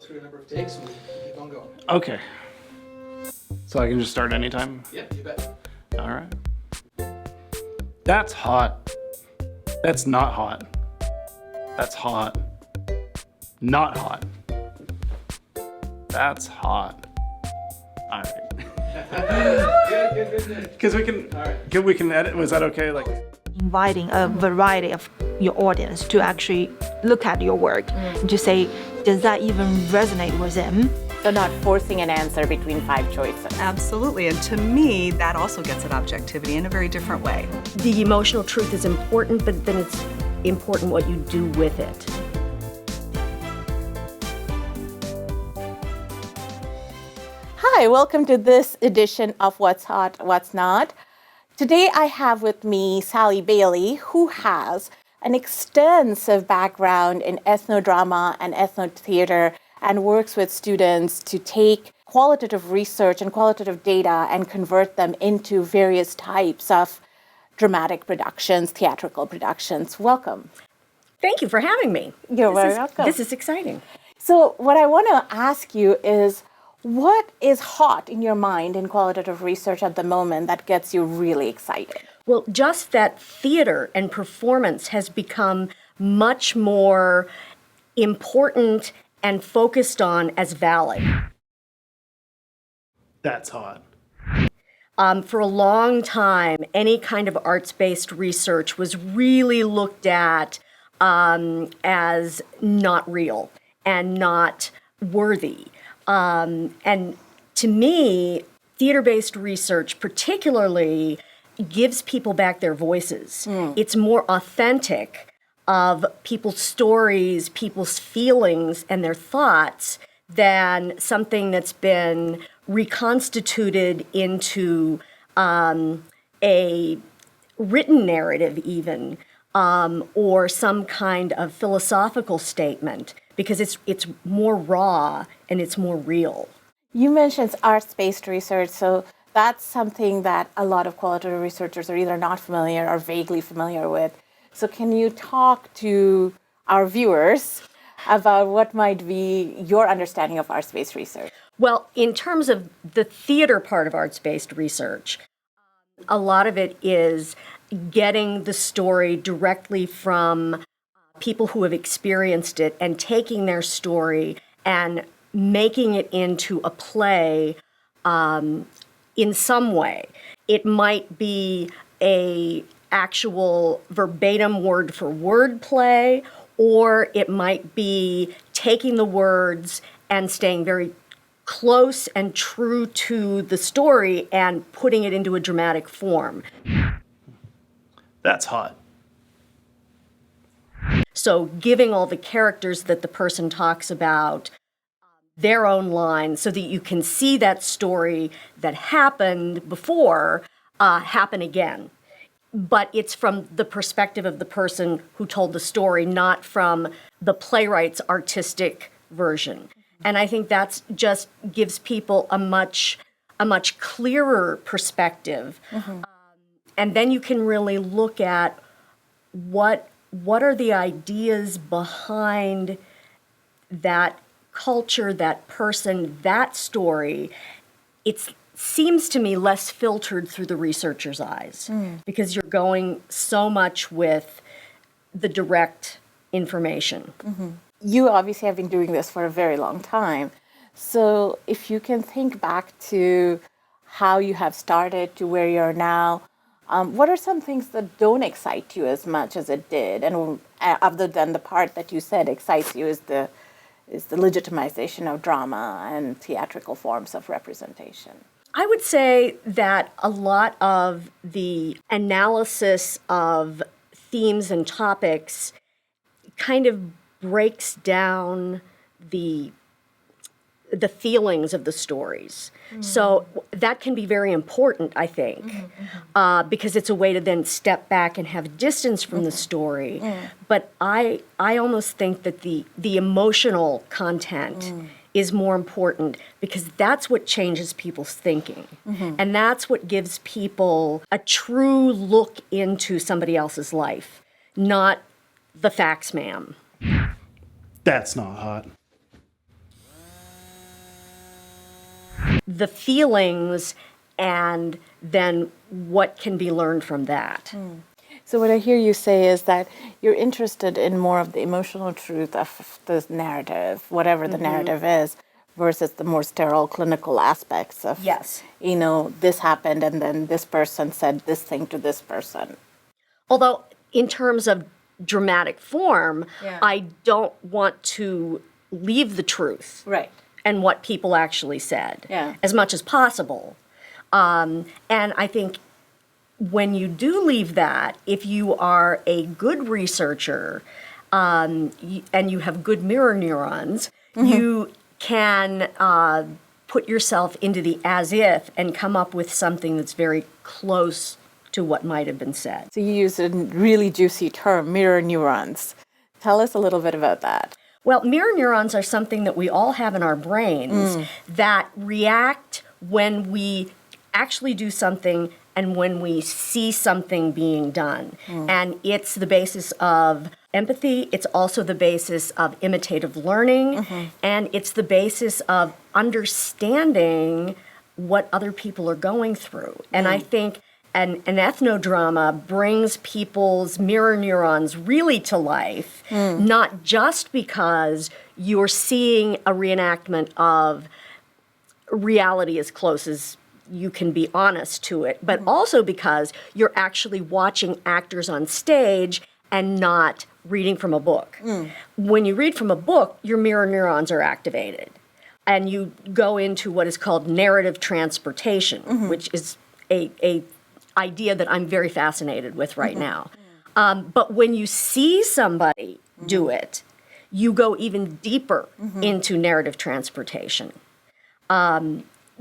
Through a number of takes, and we keep on going. Okay. So I can just start anytime? Yep, you bet. All right. That's hot. That's not hot. That's hot. Not hot. That's hot. All right. Good. Because we can, All right. we can edit. Was that okay? Like, inviting a variety of your audience to actually look at your work and to say, does that even resonate with them? So not forcing an answer between 5 choices. Absolutely, and to me, that also gets at objectivity in a very different way. The emotional truth is important, but then it's important what you do with it. Hi, welcome to this edition of What's Hot, What's Not. Today I have with me Sally Bailey, who has an extensive background in ethnodrama and ethnotheater and works with students to take qualitative research and qualitative data and convert them into various types of dramatic productions, theatrical productions. Welcome. Thank you for having me. You're very welcome. This is exciting. So what I want to ask you is, what is hot in your mind in qualitative research at the moment that gets you really excited? Well, just that theater and performance has become much more important and focused on as valid. that's hot. For a long time, any kind of arts-based research was really looked at as not real and not worthy. And to me, theater-based research particularly gives people back their voices. It's more authentic of people's stories, people's feelings, and their thoughts than something that's been reconstituted into a written narrative even, or some kind of philosophical statement, because it's more raw and it's more real. You mentioned arts-based research, so that's something that a lot of qualitative researchers are either not familiar or vaguely familiar with. So can you talk to our viewers about what might be your understanding of arts-based research? Well, in terms of the theater part of arts-based research, a lot of it is getting the story directly from people who have experienced it and taking their story and making it into a play in some way. It might be a actual verbatim word for word play, or it might be taking the words and staying very close and true to the story and putting it into a dramatic form. That's hot. So giving all the characters that the person talks about their own lines so that you can see that story that happened before happen again. But it's from the perspective of the person who told the story, not from the playwright's artistic version. And I think that's just gives people a much clearer perspective. And then you can really look at what are the ideas behind that culture, that person, that story. It seems to me less filtered through the researcher's eyes because you're going so much with the direct information. You obviously have been doing this for a very long time. So if you can think back to how you have started to where you're now, what are some things that don't excite you as much as it did? And other than the part that you said excites you is the legitimization of drama and theatrical forms of representation. I would say that a lot of the analysis of themes and topics kind of breaks down the feelings of the stories. So that can be very important, I think, because it's a way to then step back and have distance from the story. But I almost think that the emotional content is more important because that's what changes people's thinking. And that's what gives people a true look into somebody else's life, not the facts, ma'am. That's not hot. the feelings and then what can be learned from that. So what I hear you say is that you're interested in more of the emotional truth of the narrative, whatever the narrative is, versus the more sterile clinical aspects of, Yes. This happened and then this person said this thing to this person. Although in terms of dramatic form, Yeah. I don't want to leave the truth Right. and what people actually said Yeah. as much as possible. And I think when you do leave that, if you are a good researcher and you have good mirror neurons, you can put yourself into the as if and come up with something that's very close to what might have been said. So you use a really juicy term, mirror neurons. Tell us a little bit about that. Well, mirror neurons are something that we all have in our brains that react when we actually do something and when we see something being done. And it's the basis of empathy, it's also the basis of imitative learning, and it's the basis of understanding what other people are going through. And I think an ethnodrama brings people's mirror neurons really to life, not just because you're seeing a reenactment of reality as close as you can be honest to it, but also because you're actually watching actors on stage and not reading from a book. When you read from a book, your mirror neurons are activated, and you go into what is called narrative transportation, which is a idea that I'm very fascinated with right now. But when you see somebody do it, you go even deeper into narrative transportation.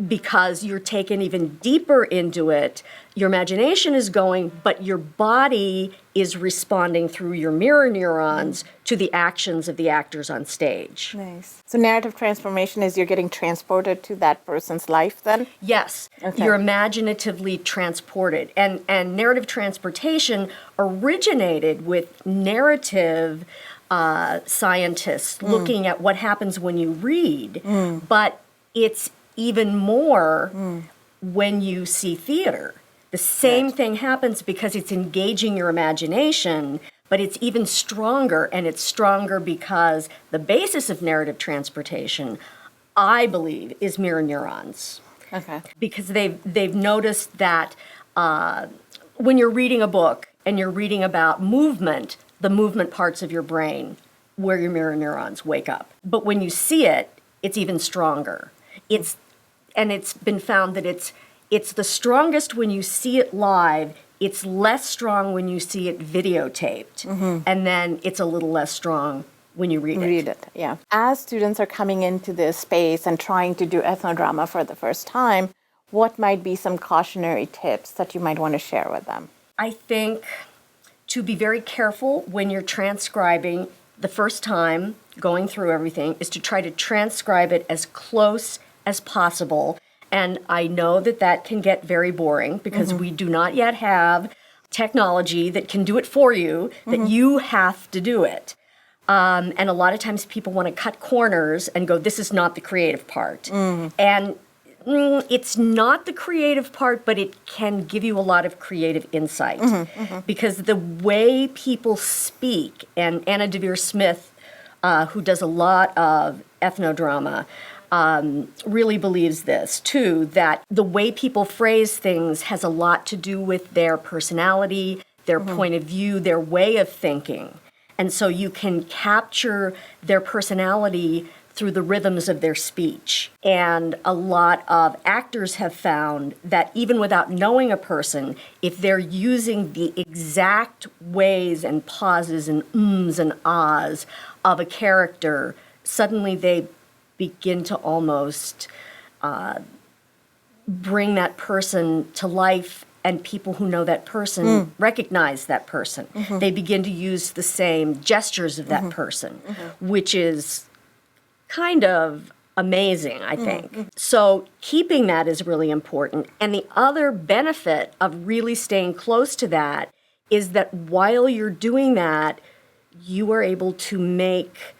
Because you're taken even deeper into it, your imagination is going, but your body is responding through your mirror neurons to the actions of the actors on stage. Nice. So narrative transformation is you're getting transported to that person's life then? Yes, Okay. you're imaginatively transported. And narrative transportation originated with narrative scientists looking at what happens when you read, but it's even more when you see theater. The same thing happens because it's engaging your imagination, but it's even stronger, and it's stronger because the basis of narrative transportation, I believe, is mirror neurons. Okay. Because they've noticed that when you're reading a book and you're reading about movement, the movement parts of your brain where your mirror neurons wake up. But when you see it, it's even stronger. It's been found that it's the strongest when you see it live. It's less strong when you see it videotaped, and then it's a little less strong when you read it. Yeah. As students are coming into this space and trying to do ethnodrama for the first time, what might be some cautionary tips that you might want to share with them? I think to be very careful when you're transcribing the first time, going through everything, is to try to transcribe it as close as possible. And I know that that can get very boring because we do not yet have technology that can do it for you, that you have to do it. And a lot of times people want to cut corners and go, this is not the creative part. And it's not the creative part, but it can give you a lot of creative insight. Because the way people speak, and Anna DeVere Smith, who does a lot of ethnodrama, really believes this too, that the way people phrase things has a lot to do with their personality, their point of view, their way of thinking. And so you can capture their personality through the rhythms of their speech. And a lot of actors have found that even without knowing a person, if they're using the exact ways and pauses and ums and ahs of a character, suddenly they begin to almost bring that person to life, and people who know that person recognize that person. They begin to use the same gestures of that person, which is kind of amazing, I think. So keeping that is really important. And the other benefit of really staying close to that is that while you're doing that, you are able to make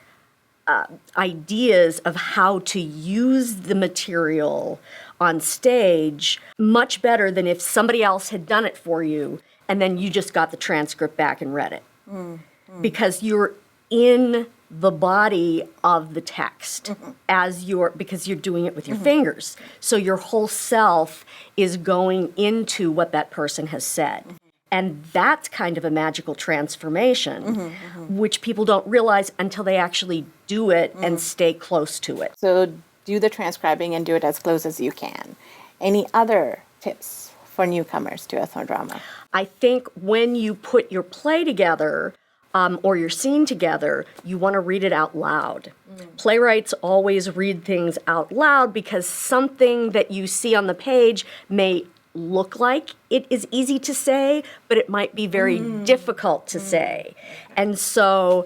ideas of how to use the material on stage much better than if somebody else had done it for you and then you just got the transcript back and read it. Because you're in the body of the text because you're doing it with your fingers. So your whole self is going into what that person has said. And that's kind of a magical transformation, which people don't realize until they actually do it and stay close to it. So do the transcribing and do it as close as you can. Any other tips for newcomers to ethnodrama? I think when you put your play together or your scene together, you want to read it out loud. Playwrights always read things out loud because something that you see on the page may look like it is easy to say, but it might be very difficult to say. And so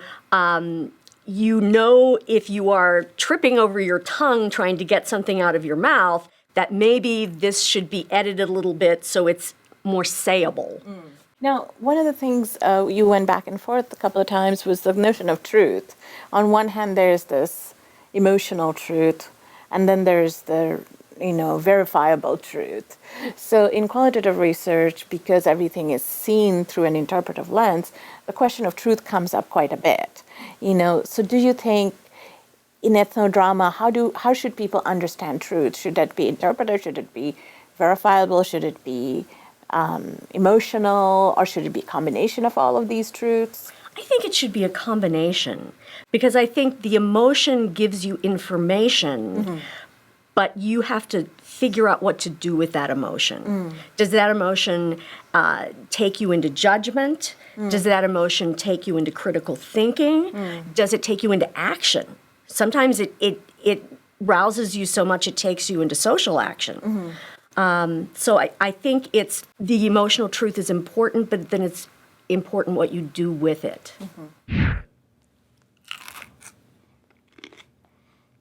you know if you are tripping over your tongue trying to get something out of your mouth, that maybe this should be edited a little bit so it's more sayable. Now, one of the things you went back and forth a couple of times was the notion of truth. On one hand, there's this emotional truth, and then there's the verifiable truth. So in qualitative research, because everything is seen through an interpretive lens, the question of truth comes up quite a bit. So do you think in ethnodrama, how should people understand truth? Should that be interpreted? Should it be verifiable? Should it be emotional? Or should it be a combination of all of these truths? I think it should be a combination because I think the emotion gives you information, but you have to figure out what to do with that emotion. Does that emotion take you into judgment? Does that emotion take you into critical thinking? Does it take you into action? Sometimes it rouses you so much it takes you into social action. So I think the emotional truth is important, but then it's important what you do with it.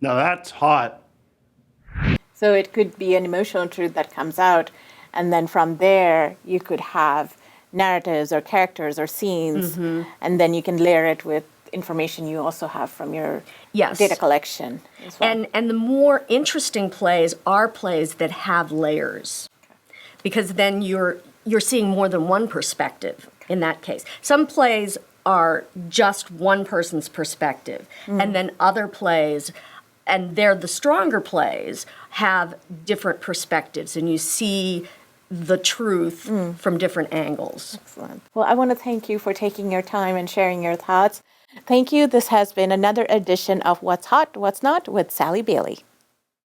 Now that's hot. So it could be an emotional truth that comes out, and then from there you could have narratives or characters or scenes, and then you can layer it with information you also have from your data collection as well. And the more interesting plays are plays that have layers, because then you're seeing more than one perspective in that case. Some plays are just one person's perspective, and then other plays, and they're the stronger plays, have different perspectives, and you see the truth from different angles. Excellent. Well, I want to thank you for taking your time and sharing your thoughts. Thank you. This has been another edition of What's Hot, What's Not with Sally Bailey.